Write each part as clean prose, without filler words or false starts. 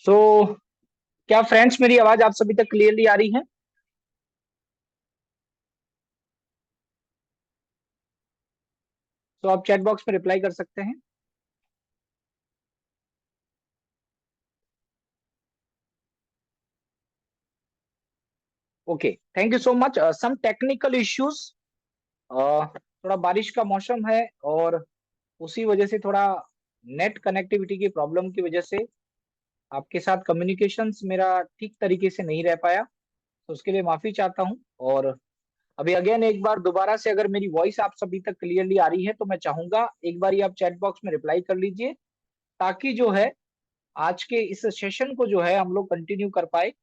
सो क्या फ्रेंड्स मेरी आवाज आप सभी तक क्लियरली आ रही है? तो आप चैट बॉक्स में रिप्लाई कर सकते हैं। Okay, thank you so much. Some technical issues. थोड़ा बारिश का मौसम है और उसी वजह से थोड़ा नेट कनेक्टिविटी की प्रॉब्लम की वजह से आपके साथ कम्युनिकेशंस मेरा ठीक तरीके से नहीं रह पाया। तो उसके लिए माफी चाहता हूँ। और अभी अगेन एक बार दोबारा से अगर मेरी वॉइस आप सभी तक क्लियरली आ रही है तो मैं चाहूंगा एक बार आप चैट बॉक्स में रिप्लाई कर लीजिए, ताकि जो है आज के इस सेशन को जो है हम लोग कंटिन्यू कर पाए।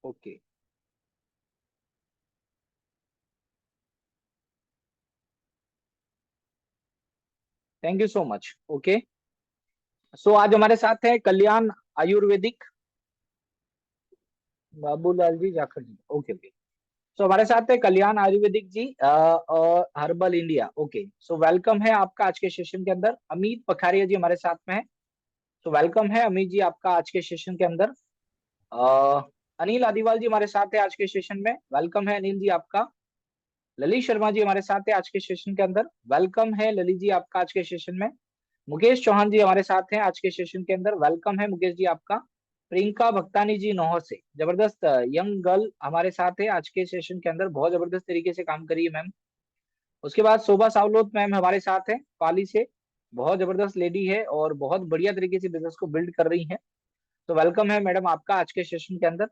Okay, thank you so much. Okay, so आज हमारे साथ है Kalyan Ayurvedic, Babulal ji Jakhar ji. Okay okay. So हमारे साथ है कल्याण आयुर्वेदिक जी और herbal India. Okay, so welcome है आपका आज के सेशन के अंदर। अमित पखारिया जी हमारे साथ में है। तो वेलकम है अमित जी आपका आज के सेशन के अंदर। अ, अनिल आदिवाल जी हमारे साथ है आज के सेशन में। वेलकम है अनिल जी आपका। ललित शर्मा जी हमारे साथ है आज के सेशन के अंदर। वेलकम है ललित जी आपका आज के सेशन में। मुकेश चौहान जी हमारे साथ हैं आज के सेशन के अंदर। वेलकम है मुकेश जी आपका। प्रियंका भक्तानी जी नौह से, जबरदस्त यंग गर्ल हमारे साथ है आज के सेशन के अंदर। बहुत जबरदस्त तरीके से काम करी है मैम। उसके बाद शोभा सावलोत मैम हमारे साथ है पाली से। बहुत जबरदस्त लेडी है और बहुत बढ़िया तरीके से बिजनेस को बिल्ड कर रही है। तो वेलकम है मैडम आपका आज के सेशन के अंदर।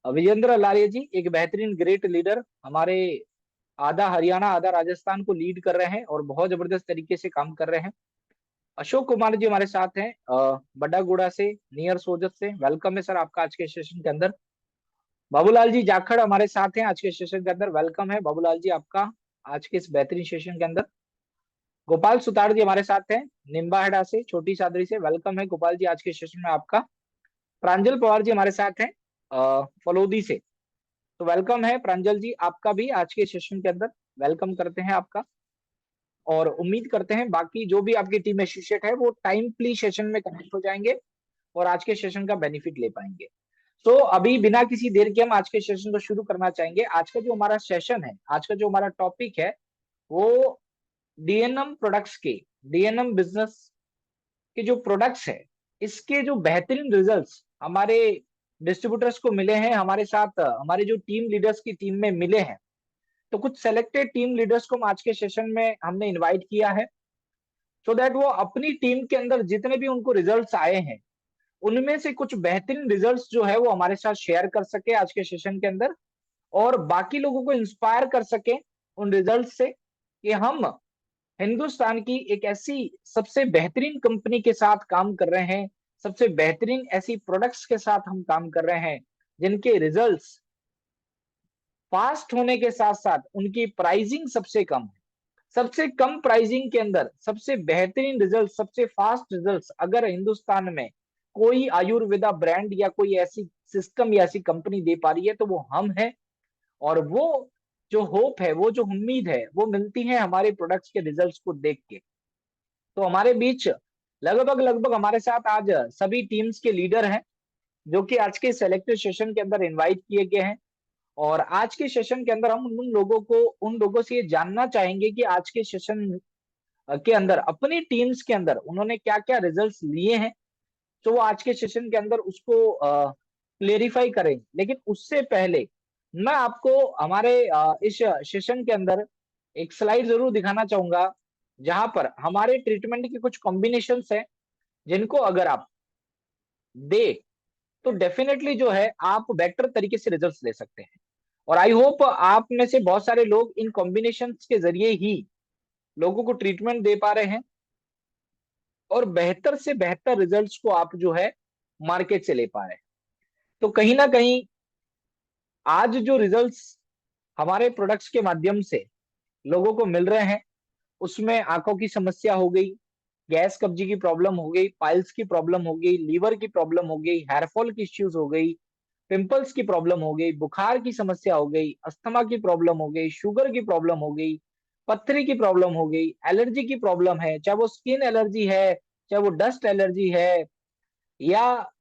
विजेंद्र लालिया जी एक बेहतरीन ग्रेट लीडर हमारे, आधा हरियाणा आधा राजस्थान को लीड कर रहे हैं और बहुत जबरदस्त तरीके से काम कर रहे हैं। अशोक कुमार जी हमारे साथ हैं बड्डागोड़ा से, नियर सोजत से। वेलकम है सर आपका आज के सेशन के अंदर। बाबूलाल जी जाखड़ हमारे साथ हैं आज के सेशन के अंदर। वेलकम है बाबूलाल जी आपका आज के इस बेहतरीन सेशन के अंदर। गोपाल सुतार जी हमारे साथ हैं निम्बाहेड़ा से, छोटी सादरी से। वेलकम है गोपाल जी आज के सेशन में आपका। प्रांजल पवार जी हमारे साथ हैं फलोदी से। तो वेलकम है प्रांजल जी आपका भी आज के सेशन के अंदर। वेलकम करते हैं आपका। और उम्मीद करते हैं बाकी जो भी आपकी टीम एसोसिएट है वो टाइमली सेशन में कनेक्ट हो जाएंगे और आज के सेशन का बेनिफिट ले पाएंगे। तो अभी बिना किसी देर के हम आज के सेशन को शुरू करना चाहेंगे। आज का जो हमारा सेशन है, आज का जो हमारा टॉपिक है वो डीएनएम प्रोडक्ट्स के, डीएनएम बिजनेस के जो प्रोडक्ट्स है इसके जो बेहतरीन रिजल्ट्स हमारे डिस्ट्रीब्यूटर्स को मिले हैं, हमारे साथ हमारे जो टीम लीडर्स की टीम में मिले हैं। तो कुछ सेलेक्टेड टीम लीडर्स को हम आज के सेशन में हमने इनवाइट किया है, सो दैट वो अपनी टीम के अंदर जितने भी उनको रिजल्ट्स आए हैं उनमें से कुछ बेहतरीन रिजल्ट्स जो है वो हमारे साथ शेयर कर सके आज के सेशन के अंदर, और बाकी लोगों को इंस्पायर कर सके उन रिजल्ट से कि हम हिंदुस्तान की एक ऐसी सबसे बेहतरीन कंपनी के साथ काम कर रहे हैं, सबसे बेहतरीन ऐसी प्रोडक्ट्स के साथ हम काम कर रहे हैं जिनके रिजल्ट्स फास्ट होने के साथ साथ उनकी प्राइसिंग सबसे कम है। सबसे कम प्राइसिंग के अंदर सबसे बेहतरीन रिजल्ट, सबसे फास्ट रिजल्ट्स अगर हिंदुस्तान में कोई आयुर्वेदा ब्रांड या कोई ऐसी सिस्टम या ऐसी कंपनी दे पा रही है तो वो हम हैं। और वो जो होप है, वो जो उम्मीद है, वो मिलती है हमारे प्रोडक्ट्स के रिजल्ट्स को देख के। तो हमारे बीच लगभग लगभग हमारे साथ आज सभी टीम्स के लीडर हैं जो कि आज के सेलेक्टेड सेशन के अंदर इनवाइट किए गए हैं। और आज के सेशन के अंदर हम उन लोगों को, उन लोगों से ये जानना चाहेंगे कि आज के सेशन के अंदर अपनी टीम्स के अंदर उन्होंने क्या क्या रिजल्ट्स लिए हैं। तो वो आज के सेशन के अंदर उसको क्लेरिफाई करें। लेकिन उससे पहले मैं आपको हमारे इस सेशन के अंदर एक स्लाइड जरूर दिखाना चाहूंगा जहां पर हमारे ट्रीटमेंट के कुछ कॉम्बिनेशंस हैं जिनको अगर आप दे तो डेफिनेटली जो है आप बेटर तरीके से रिजल्ट्स ले सकते हैं। और आई होप आप में से बहुत सारे लोग इन कॉम्बिनेशंस के जरिए ही लोगों को ट्रीटमेंट दे पा रहे हैं और बेहतर से बेहतर रिजल्ट्स को आप जो है मार्केट से ले पा रहे हैं। तो कहीं ना कहीं आज जो रिजल्ट्स हमारे प्रोडक्ट्स के माध्यम से लोगों को मिल रहे हैं उसमें आंखों की समस्या हो गई, गैस कब्जी की प्रॉब्लम हो गई, पाइल्स की प्रॉब्लम हो गई, लीवर की प्रॉब्लम हो गई, हेयरफॉल की इश्यूज हो गई, पिंपल्स की प्रॉब्लम हो गई, बुखार की समस्या हो गई, अस्थमा की प्रॉब्लम हो गई, शुगर की प्रॉब्लम हो गई, पथरी की प्रॉब्लम हो गई, एलर्जी की प्रॉब्लम है, चाहे वो स्किन एलर्जी है, चाहे वो डस्ट एलर्जी है, या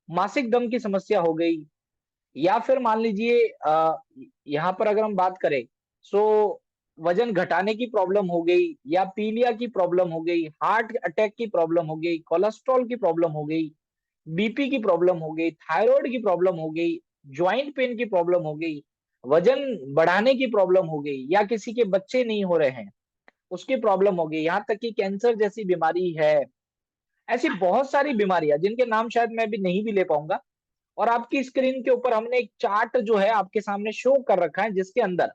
मासिक दम की समस्या हो गई, या फिर मान लीजिए यहाँ पर अगर हम बात करें, सो वजन घटाने की प्रॉब्लम हो गई, या पीलिया की प्रॉब्लम हो गई, हार्ट अटैक की प्रॉब्लम हो गई, कोलेस्ट्रॉल की प्रॉब्लम हो गई, बीपी की प्रॉब्लम हो गई, थायराइड की प्रॉब्लम हो गई, ज्वाइंट पेन की प्रॉब्लम हो गई, वजन बढ़ाने की प्रॉब्लम हो गई, या किसी के बच्चे नहीं हो रहे हैं उसकी प्रॉब्लम हो गई, यहाँ तक कि कैंसर जैसी बीमारी है। ऐसी बहुत सारी बीमारियां जिनके नाम शायद मैं भी नहीं भी ले पाऊंगा। और आपकी स्क्रीन के ऊपर हमने एक चार्ट जो है आपके सामने शो कर रखा है, जिसके अंदर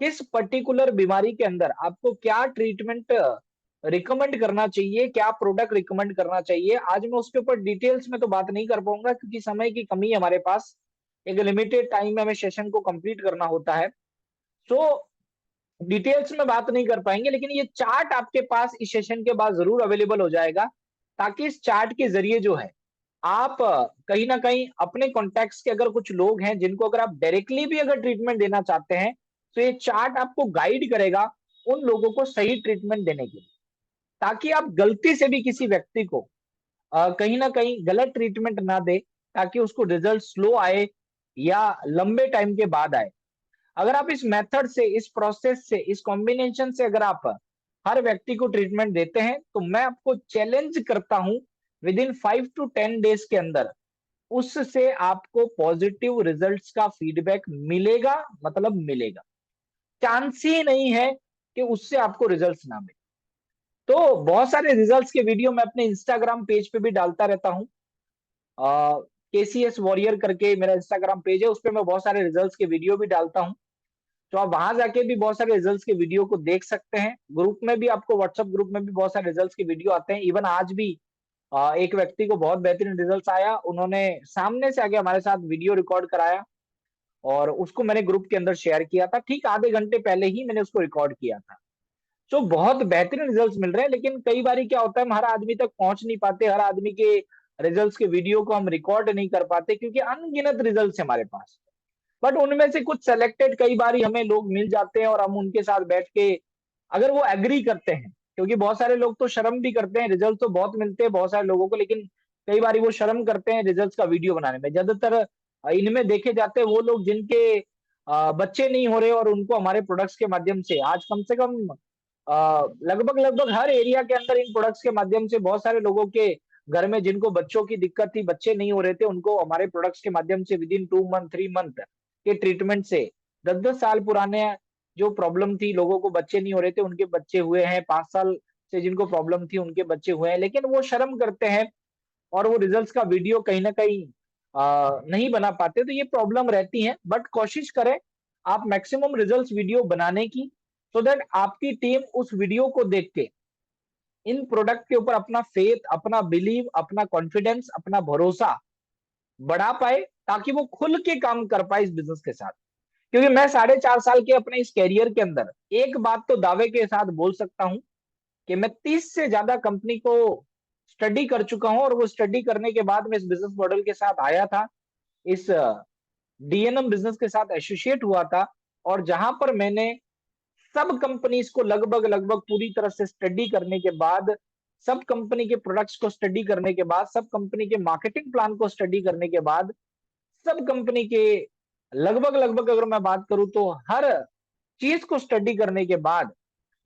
किस पर्टिकुलर बीमारी के अंदर आपको क्या ट्रीटमेंट रिकमेंड करना चाहिए, क्या प्रोडक्ट रिकमेंड करना चाहिए। आज मैं उसके ऊपर डिटेल्स में तो बात नहीं कर पाऊंगा क्योंकि समय की कमी है हमारे पास, एक लिमिटेड टाइम में हमें सेशन को कंप्लीट करना होता है। सो डिटेल्स में बात नहीं कर पाएंगे, लेकिन ये चार्ट आपके पास इस सेशन के बाद जरूर अवेलेबल हो जाएगा, ताकि इस चार्ट के जरिए जो है आप कहीं ना कहीं अपने कॉन्टेक्ट्स के अगर कुछ लोग हैं जिनको अगर आप डायरेक्टली भी अगर ट्रीटमेंट देना चाहते हैं, तो ये चार्ट आपको गाइड करेगा उन लोगों को सही ट्रीटमेंट देने के लिए, ताकि आप गलती से भी किसी व्यक्ति को कहीं ना कहीं गलत ट्रीटमेंट ना दे, ताकि उसको रिजल्ट स्लो आए या लंबे टाइम के बाद आए। अगर आप इस मेथड से, इस प्रोसेस से, इस कॉम्बिनेशन से अगर आप हर व्यक्ति को ट्रीटमेंट देते हैं, तो मैं आपको चैलेंज करता हूं विद इन 5 to 10 डेज के अंदर उससे आपको पॉजिटिव रिजल्ट्स का फीडबैक मिलेगा, मतलब मिलेगा। चांस ही नहीं है कि उससे आपको रिजल्ट्स ना मिले। तो बहुत सारे रिजल्ट्स के वीडियो मैं अपने इंस्टाग्राम पेज पे भी डालता रहता हूँ। केसीएस वॉरियर करके मेरा इंस्टाग्राम पेज है, उस पर मैं बहुत सारे रिजल्ट्स के वीडियो भी डालता हूँ। तो आप वहां जाके भी बहुत सारे रिजल्ट्स के वीडियो को देख सकते हैं। ग्रुप में भी, आपको व्हाट्सएप ग्रुप में भी बहुत सारे रिजल्ट्स के वीडियो आते हैं। इवन आज भी एक व्यक्ति को बहुत बेहतरीन रिजल्ट्स आया, उन्होंने सामने से आके हमारे साथ वीडियो रिकॉर्ड कराया और उसको मैंने ग्रुप के अंदर शेयर किया था। ठीक आधे घंटे पहले ही मैंने उसको रिकॉर्ड किया था। तो बहुत बेहतरीन रिजल्ट्स मिल रहे हैं, लेकिन कई बार क्या होता है, हम हर आदमी तक पहुंच नहीं पाते, हर आदमी के रिजल्ट्स के वीडियो को हम रिकॉर्ड नहीं कर पाते, क्योंकि अनगिनत रिजल्ट्स हमारे पास। बट उनमें से कुछ सेलेक्टेड कई बार हमें लोग मिल जाते हैं और हम उनके साथ बैठ के, अगर वो एग्री करते हैं, क्योंकि बहुत सारे लोग तो शर्म भी करते हैं, रिजल्ट तो बहुत मिलते हैं बहुत सारे लोगों को, लेकिन कई बार वो शर्म करते हैं रिजल्ट्स का वीडियो बनाने में। ज्यादातर इनमें देखे जाते हैं वो लोग जिनके बच्चे नहीं हो रहे, और उनको हमारे प्रोडक्ट्स के माध्यम से आज कम से कम लगभग लगभग हर एरिया के अंदर इन प्रोडक्ट्स के माध्यम से बहुत सारे लोगों के घर में जिनको बच्चों की दिक्कत थी, बच्चे नहीं हो रहे थे, उनको हमारे प्रोडक्ट्स के माध्यम से विद इन 2 मंथ 3 मंथ के ट्रीटमेंट से 10-10 साल पुराने जो प्रॉब्लम थी, लोगों को बच्चे नहीं हो रहे थे, उनके बच्चे हुए हैं। 5 साल से जिनको प्रॉब्लम थी उनके बच्चे हुए हैं, लेकिन वो शर्म करते हैं और वो रिजल्ट्स का वीडियो कहीं ना कहीं नहीं बना पाते। तो ये प्रॉब्लम रहती है, बट कोशिश करें आप मैक्सिमम रिजल्ट्स वीडियो बनाने की, सो दैट आपकी टीम उस वीडियो को देख के इन प्रोडक्ट के ऊपर अपना फेथ, अपना बिलीव, अपना कॉन्फिडेंस, अपना भरोसा बढ़ा पाए, ताकि वो खुल के काम कर पाए इस बिजनेस के साथ। क्योंकि मैं 4.5 साल के अपने इस कैरियर के अंदर एक बात तो दावे के साथ बोल सकता हूं कि मैं 30 से ज्यादा कंपनी को स्टडी कर चुका हूं, और वो स्टडी करने के बाद मैं इस बिजनेस मॉडल के साथ आया था, इस डीएनएम बिजनेस के साथ एसोसिएट हुआ था। और जहां पर मैंने सब कंपनीज को लगभग लगभग पूरी तरह से स्टडी करने के बाद, सब कंपनी के प्रोडक्ट्स को स्टडी करने के बाद, सब कंपनी के मार्केटिंग प्लान को स्टडी करने के बाद, सब कंपनी के लगभग लगभग अगर मैं बात करूं तो हर चीज को स्टडी करने के बाद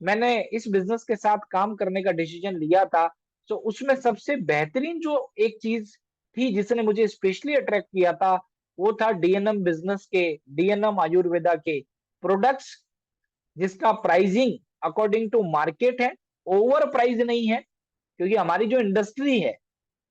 मैंने इस बिजनेस के साथ काम करने का डिसीजन लिया था। तो उसमें सबसे बेहतरीन जो एक चीज थी जिसने मुझे स्पेशली अट्रैक्ट किया था, वो था डीएनएम बिजनेस के, डीएनएम आयुर्वेदा के प्रोडक्ट्स, जिसका प्राइसिंग अकॉर्डिंग टू मार्केट है, ओवर प्राइस नहीं है। क्योंकि हमारी जो इंडस्ट्री है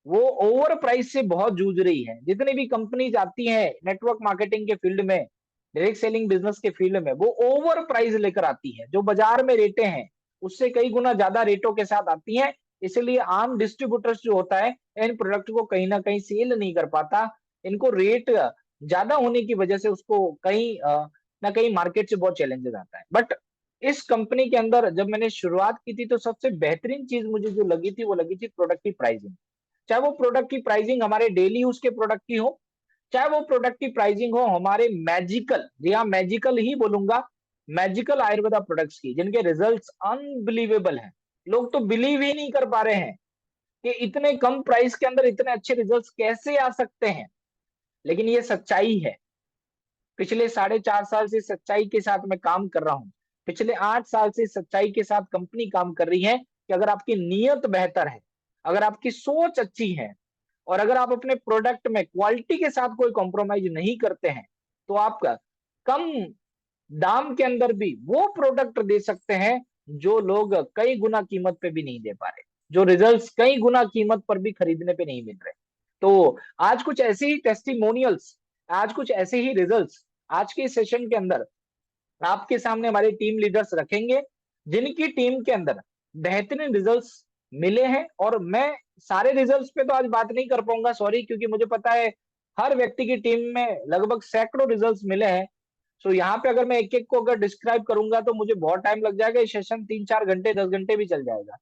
वो ओवर प्राइस से बहुत जूझ रही है। जितनी भी कंपनीज आती हैं नेटवर्क मार्केटिंग के फील्ड में, डायरेक्ट सेलिंग बिजनेस के फील्ड में, वो ओवर प्राइस लेकर आती है। जो बाजार में रेटें हैं उससे कई गुना ज्यादा रेटों के साथ आती हैं। इसलिए आम डिस्ट्रीब्यूटर्स जो होता है इन प्रोडक्ट को कहीं ना कहीं सेल नहीं कर पाता। इनको रेट ज्यादा होने की वजह से उसको कहीं ना कहीं मार्केट से बहुत चैलेंजेस आता है। बट इस कंपनी के अंदर जब मैंने शुरुआत की थी तो सबसे बेहतरीन चीज मुझे जो लगी थी वो लगी थी प्रोडक्ट की प्राइसिंग। चाहे वो प्रोडक्ट की प्राइसिंग हमारे डेली यूज के प्रोडक्ट की हो, चाहे वो प्रोडक्ट की प्राइसिंग हो हमारे मैजिकल, जी हाँ मैजिकल ही बोलूंगा, मैजिकल आयुर्वेदा प्रोडक्ट्स की, जिनके रिजल्ट्स अनबिलीवेबल हैं। लोग तो बिलीव ही नहीं कर पा रहे हैं कि इतने कम प्राइस के अंदर इतने अच्छे रिजल्ट्स कैसे आ सकते हैं। लेकिन ये सच्चाई है। पिछले 4.5 साल से सच्चाई के साथ मैं काम कर रहा हूं। पिछले 8 साल से सच्चाई के साथ कंपनी काम कर रही है कि अगर आपकी नीयत बेहतर है, अगर आपकी सोच अच्छी है, और अगर आप अपने प्रोडक्ट में क्वालिटी के साथ कोई कॉम्प्रोमाइज नहीं करते हैं, तो आप कम दाम के अंदर भी वो प्रोडक्ट दे सकते हैं जो लोग कई गुना कीमत पे भी नहीं दे पा रहे, जो रिजल्ट्स कई गुना कीमत पर भी खरीदने पे नहीं मिल रहे। तो आज कुछ ऐसे ही टेस्टिमोनियल्स, आज कुछ ऐसे ही रिजल्ट्स आज के सेशन के अंदर आपके सामने हमारे टीम लीडर्स रखेंगे, जिनकी टीम के अंदर बेहतरीन रिजल्ट्स मिले हैं। और मैं सारे रिजल्ट्स पे तो आज बात नहीं कर पाऊंगा, सॉरी, क्योंकि मुझे पता है हर व्यक्ति की टीम में लगभग सैकड़ों रिजल्ट्स मिले हैं। सो यहाँ पे अगर मैं एक एक को अगर डिस्क्राइब करूंगा तो मुझे बहुत टाइम लग जाएगा, ये सेशन 3-4 घंटे 10 घंटे भी चल जाएगा।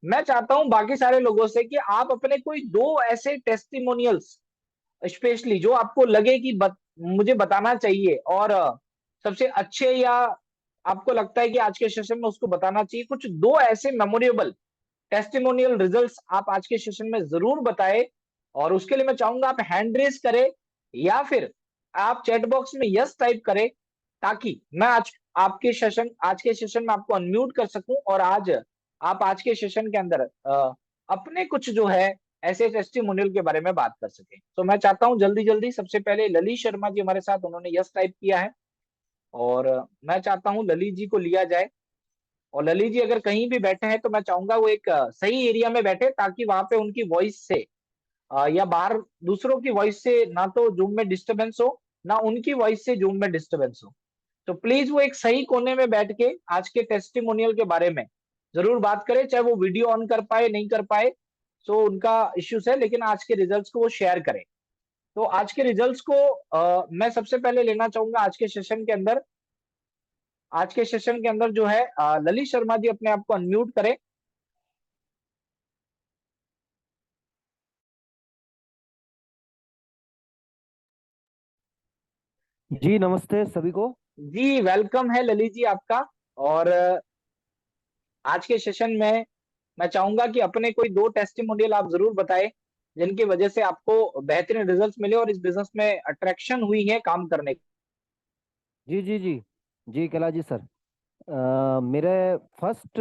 मैं चाहता हूं बाकी सारे लोगों से कि आप अपने कोई दो ऐसे टेस्टिमोनियल्स स्पेशली जो आपको लगे कि मुझे बताना चाहिए, और सबसे अच्छे, या आपको लगता है कि आज के सेशन में उसको बताना चाहिए, कुछ दो ऐसे मेमोरेबल टेस्टिमोनियल रिजल्ट्स आप आज के सेशन में जरूर बताएं। और उसके लिए मैं चाहूंगा आप हैंड रेस करें या फिर आप चैट बॉक्स में यस टाइप करें, ताकि मैं आज के सेशन में आपको अनम्यूट कर सकूं, और आप आज के सेशन के अंदर अपने कुछ जो है ऐसे टेस्टिमोनियल के बारे में बात कर सके। तो मैं चाहता हूं जल्दी जल्दी, सबसे पहले ललित शर्मा जी हमारे साथ, उन्होंने यस टाइप किया है, और मैं चाहता हूं ललित जी को लिया जाए। और ललित जी अगर कहीं भी बैठे हैं तो मैं चाहूंगा वो एक सही एरिया में बैठे, ताकि वहां पे उनकी वॉइस से या बाहर दूसरों की वॉइस से ना तो जूम में डिस्टरबेंस हो, ना उनकी वॉइस से जूम में डिस्टरबेंस हो। तो प्लीज वो एक सही कोने में बैठ के आज के टेस्टिमोनियल के बारे में जरूर बात करें, चाहे वो वीडियो ऑन कर पाए नहीं कर पाए, सो उनका इश्यूज है, लेकिन आज के रिजल्ट्स को वो शेयर करें। तो आज के रिजल्ट्स को मैं सबसे पहले लेना चाहूंगा आज के सेशन के अंदर। आज के सेशन के अंदर जो है ललित शर्मा जी अपने आप को अनम्यूट करें। जी नमस्ते सभी को। जी वेलकम है ललित जी आपका। और आज के सेशन में मैं चाहूंगा कि अपने कोई दो टेस्टिमोनियल आप जरूर बताएं, जिनकी वजह से आपको बेहतरीन रिजल्ट्स मिले और इस बिजनेस में अट्रैक्शन हुई है काम करने की। जी जी जी जी कैलाश जी सर। मेरे फर्स्ट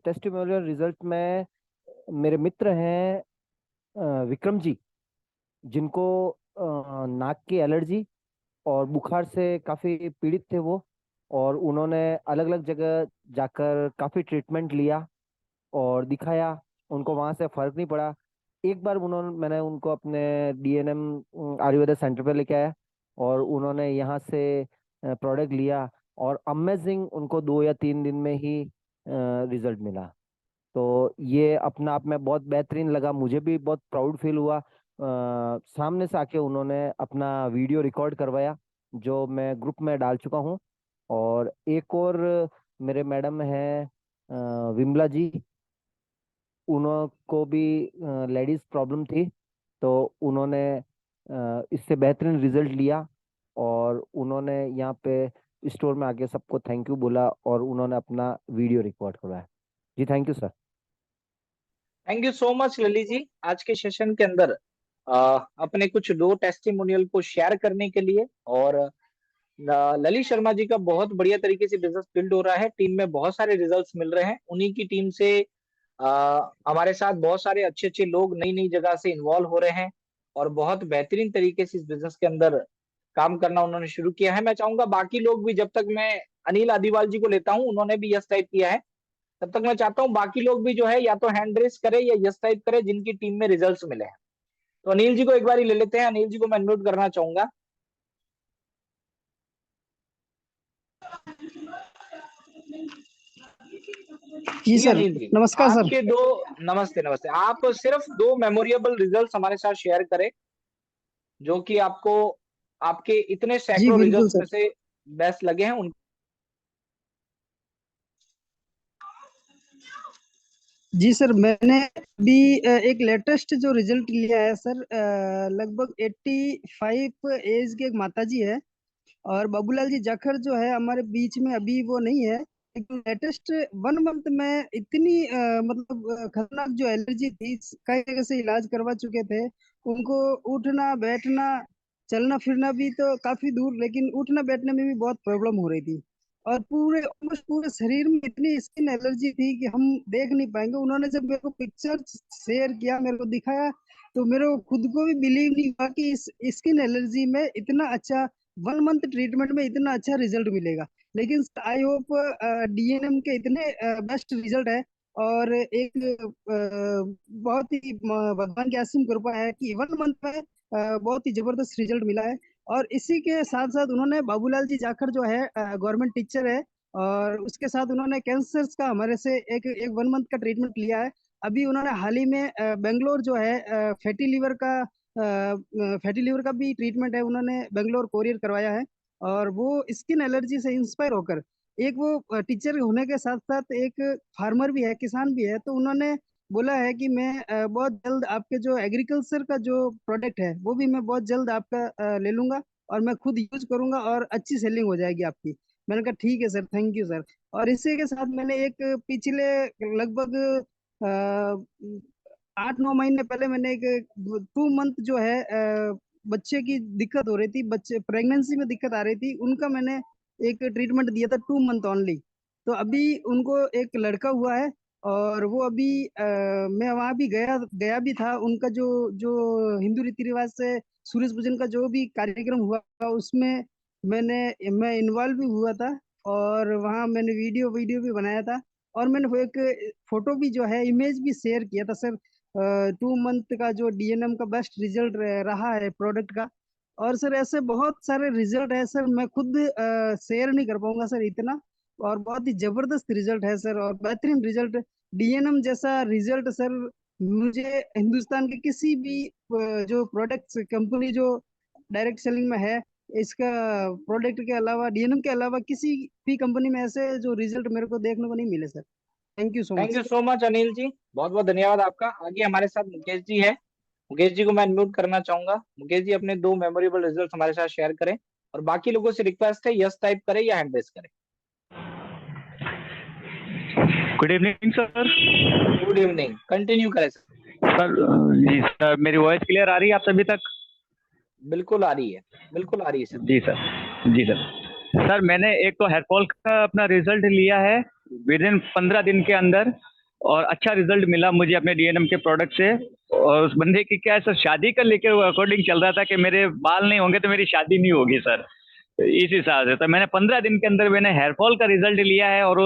टेस्टिमोनियल रिजल्ट में मेरे मित्र हैं विक्रम जी, जिनको नाक की एलर्जी और बुखार से काफ़ी पीड़ित थे वो। और उन्होंने अलग अलग जगह जाकर काफ़ी ट्रीटमेंट लिया और दिखाया, उनको वहाँ से फ़र्क नहीं पड़ा। एक बार मैंने उनको अपने डीएनएम आयुर्वेदा सेंटर पे लेके आया और उन्होंने यहाँ से प्रोडक्ट लिया, और अमेजिंग उनको 2 या 3 दिन में ही रिजल्ट मिला। तो ये अपना आप में बहुत बेहतरीन लगा, मुझे भी बहुत प्राउड फील हुआ। सामने से आके उन्होंने अपना वीडियो रिकॉर्ड करवाया, जो मैं ग्रुप में डाल चुका हूँ। और एक और मेरे मैडम हैं विमला जी, उनको भी लेडीज प्रॉब्लम थी, तो उन्होंने इससे बेहतरीन रिजल्ट लिया। और उन्होंने यहाँ पे स्टोर में आके सबको थैंक यू बोला और उन्होंने अपना वीडियो रिकॉर्ड करवाया। जी thank you sir. Thank you so much Lalit ji आज के सेशन के अंदर अपने कुछ दो टेस्टिमोनियल को शेयर करने के लिए। और ललित शर्मा जी का बहुत बढ़िया तरीके से बिजनेस बिल्ड हो रहा है, टीम में बहुत सारे रिजल्ट्स मिल रहे हैं, उन्हीं की टीम से हमारे साथ बहुत सारे अच्छे अच्छे लोग नई नई जगह से इन्वॉल्व हो रहे हैं, और बहुत बेहतरीन तरीके से इस बिजनेस के अंदर काम करना उन्होंने शुरू किया है। मैं चाहूंगा बाकी लोग भी, जब तक मैं अनिल आदिवाल जी को लेता हूं, उन्होंने भी यस टाइप किया है, तब तक मैं चाहता हूं बाकी लोग भी जो है या तो हैंड रेस करे या यस टाइप करे जिनकी टीम में रिजल्ट्स मिले हैं। तो अनिल जी को एक बार ही ले लेते हैं, अनिल जी को मैं अनम्यूट करना चाहूंगा। जी जी सर। अनिल जी, नमस्कार सर। आपके दो, नमस्ते नमस्ते, आप सिर्फ दो मेमोरेबल रिजल्ट्स हमारे साथ शेयर करें, जो कि आपको आपके इतने जी सैकड़ों बिल्कुल रिजल्ट्स में सर। से बेस्ट लगे हैं उन। जी सर, मैंने अभी एक लेटेस्ट जो रिजल्ट लिया है सर, लगभग 85 एज के एक माता जी है, और बाबूलाल जी जाखड़ जो है हमारे बीच में अभी वो नहीं है। लेकिन लेटेस्ट 1 मंथ में इतनी मतलब खतरनाक जो एलर्जी थी, कई जगह से इलाज करवा चुके थे उनको। उठना बैठना चलना फिरना भी तो काफी दूर, लेकिन उठना बैठने में भी बहुत प्रॉब्लम हो रही थी। और पूरे ऑलमोस्ट पूरे शरीर में इतनी स्किन एलर्जी थी कि हम देख नहीं पाएंगे। उन्होंने जब मेरे को पिक्चर शेयर किया, मेरे को दिखाया, तो मेरे को खुद को भी बिलीव नहीं हुआ कि इस स्किन एलर्जी में इतना अच्छा 1 मंथ ट्रीटमेंट में इतना अच्छा रिजल्ट मिलेगा। लेकिन आई होप डीएनएम के इतने बेस्ट रिजल्ट है। और एक बहुत ही भगवान की असीम कृपा है कि 1 मंथ में बहुत ही जबरदस्त रिजल्ट मिला है। और इसी के साथ साथ उन्होंने, बाबूलाल जी जाखड़ जो है गवर्नमेंट टीचर है, और उसके साथ उन्होंने कैंसर का हमारे से एक एक 1 मंथ का ट्रीटमेंट लिया है। अभी उन्होंने हाल ही में बेंगलोर जो है फैटी लिवर का भी ट्रीटमेंट है, उन्होंने बेंगलोर कोरियर करवाया है। और वो स्किन एलर्जी से इंस्पायर होकर, एक वो टीचर होने के साथ साथ एक फार्मर भी है, किसान भी है, तो उन्होंने बोला है कि मैं बहुत जल्द आपके जो एग्रीकल्चर का जो प्रोडक्ट है वो भी मैं बहुत जल्द आपका ले लूंगा, और मैं खुद यूज करूंगा, और अच्छी सेलिंग हो जाएगी आपकी। मैंने कहा ठीक है सर, थैंक यू सर। और इसी के साथ मैंने एक पिछले लगभग 8-9 महीने पहले मैंने एक 2 मंथ जो है बच्चे की दिक्कत हो रही थी, बच्चे प्रेगनेंसी में दिक्कत आ रही थी, उनका मैंने एक ट्रीटमेंट दिया था 2 मंथ ओनली। तो अभी उनको एक लड़का हुआ है, और वो अभी मैं वहाँ भी गया गया भी था। उनका जो जो हिंदू रीति रिवाज से सूरज पूजन का जो भी कार्यक्रम हुआ उसमें मैं इन्वॉल्व भी हुआ था। और वहाँ मैंने वीडियो वीडियो भी बनाया था, और मैंने वो एक फोटो भी जो है इमेज भी शेयर किया था सर। 2 मंथ का जो डीएनएम का बेस्ट रिजल्ट रहा है प्रोडक्ट का। और सर ऐसे बहुत सारे रिजल्ट है सर, मैं खुद शेयर नहीं कर पाऊंगा सर इतना। और बहुत ही जबरदस्त रिजल्ट है सर, और बेहतरीन रिजल्ट। डीएनएम जैसा रिजल्ट सर मुझे हिंदुस्तान के किसी भी जो प्रोडक्ट्स कंपनी जो डायरेक्ट सेलिंग में है, इसका प्रोडक्ट के अलावा, डीएनएम के अलावा किसी भी कंपनी में ऐसे जो रिजल्ट मेरे को देखने को नहीं मिले sir. Thank you so thank much. You so much Anil ji, बहुत बहुत धन्यवाद आपका। आगे हमारे साथ मुकेश जी है। मुकेश जी को मैं अनम्यूट करना चाहूंगा। मुकेश जी अपने दो मेमोरेबल रिजल्ट हमारे साथ शेयर करें, और बाकी लोगों से रिक्वेस्ट है यस टाइप करें या हैंड रेस करें। Good evening sir. Good evening, continue करें सर। सर जी सर, मेरी वॉइस क्लियर आ रही है आप सभी तक? बिल्कुल आ रही है, बिल्कुल आ रही है सर। जी सर। जी सर। सर मैंने एक तो हेयर फॉल का अपना रिजल्ट लिया है विद इन 15 दिन के अंदर, और अच्छा रिजल्ट मिला मुझे अपने डीएनएम के प्रोडक्ट से। और उस बंदे की क्या है सर, शादी का लेकर वो अकॉर्डिंग चल रहा था कि मेरे बाल नहीं होंगे तो मेरी शादी नहीं होगी सर, इस हिसाब से। तो मैंने 15 दिन के अंदर मैंने हेयर फॉल का रिजल्ट लिया है, और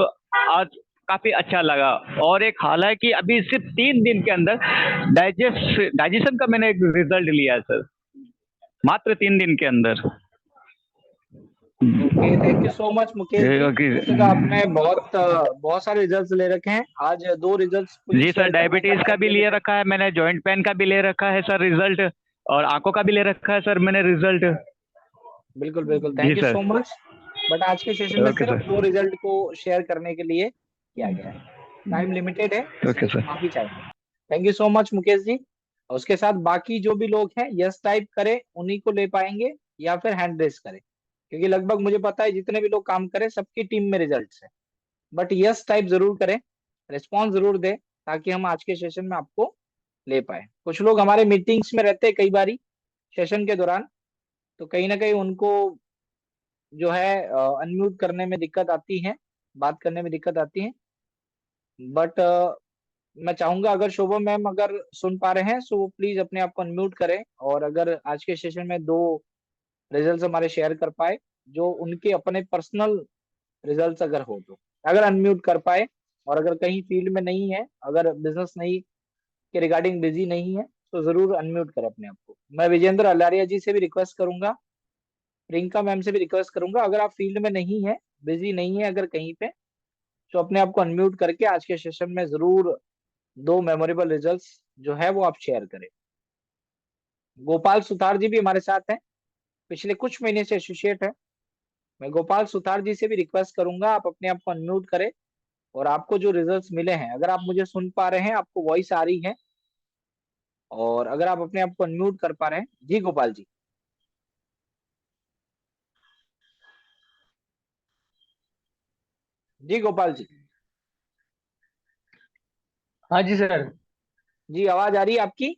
आज काफी अच्छा लगा। और एक हालांकि अभी सिर्फ 3 दिन के अंदर डाइजेशन का मैंने एक रिजल्ट लिया है सर, मात्र 3 दिन के अंदर। Okay, thank you so much Mukesh ji. Okay. वैसे तो आपने बहुत सारे रिजल्ट्स ले रखे हैं, आज दो रिजल्ट्स मुझे जी सर, शेयर करने का डायबिटीज का टाइम भी लिए लिमिटेड। रखा है मैंने, जॉइंट पेन का भी ले रखा है सर रिजल्ट, और आंखों का भी ले रखा है सर मैंने रिजल्ट। बिल्कुल बिल्कुल, जी thank you sir. So much. But आज के सेशन में ओके सिर्फ सर। दो रिजल्ट को शेयर करने के लिए किया गया है, टाइम लिमिटेड है, ओके इसलिए सर। माफी चाहेंगे। Thank you so much Mukesh ji. और उसके साथ बाकी जो भी लोग हैं यस टाइप करें, उन्हीं को ले पाएंगे, या फिर हैंड रेस करें, क्योंकि लगभग मुझे पता है जितने भी लोग काम करें सबकी टीम में रिजल्ट्स है। बट यस टाइप जरूर करें, रिस्पॉन्स जरूर दें, ताकि हम आज के सेशन में आपको ले पाए। कुछ लोग हमारे मीटिंग्स में रहते हैं कई बारी सेशन के दौरान, तो कहीं ना कहीं उनको जो है अनम्यूट करने में दिक्कत आती है, बात करने में दिक्कत आती है। बट मैं चाहूंगा अगर शोभा मैम अगर सुन पा रहे हैं, सो वो प्लीज अपने आप को अनम्यूट करें, और अगर आज के सेशन में दो रिजल्ट्स हमारे शेयर कर पाए, जो उनके अपने पर्सनल रिजल्ट्स अगर हो तो, अगर अनम्यूट कर पाए। और अगर कहीं फील्ड में नहीं है, अगर बिजनेस नहीं के रिगार्डिंग बिजी नहीं है, तो जरूर अनम्यूट करें अपने आप को। मैं विजेंद्र अलारिया जी से भी रिक्वेस्ट करूंगा, प्रियंका मैम से भी रिक्वेस्ट करूंगा, अगर आप फील्ड में नहीं है, बिजी नहीं है अगर कहीं पे, तो अपने आप को अनम्यूट करके आज के सेशन में जरूर दो मेमोरेबल रिजल्ट्स जो है वो आप शेयर करें। गोपाल सुतार जी भी हमारे साथ हैं, पिछले कुछ महीने से एसोसिएट है। मैं गोपाल सुतार जी से भी रिक्वेस्ट करूंगा, आप अपने आप को अनम्यूट करें, और आपको जो रिजल्ट्स मिले हैं, अगर आप मुझे सुन पा रहे हैं, आपको वॉइस आ रही है, और अगर आप अपने आप को अनम्यूट कर पा रहे हैं। जी गोपाल जी। जी गोपाल जी। हाँ जी सर। जी आवाज आ रही है आपकी।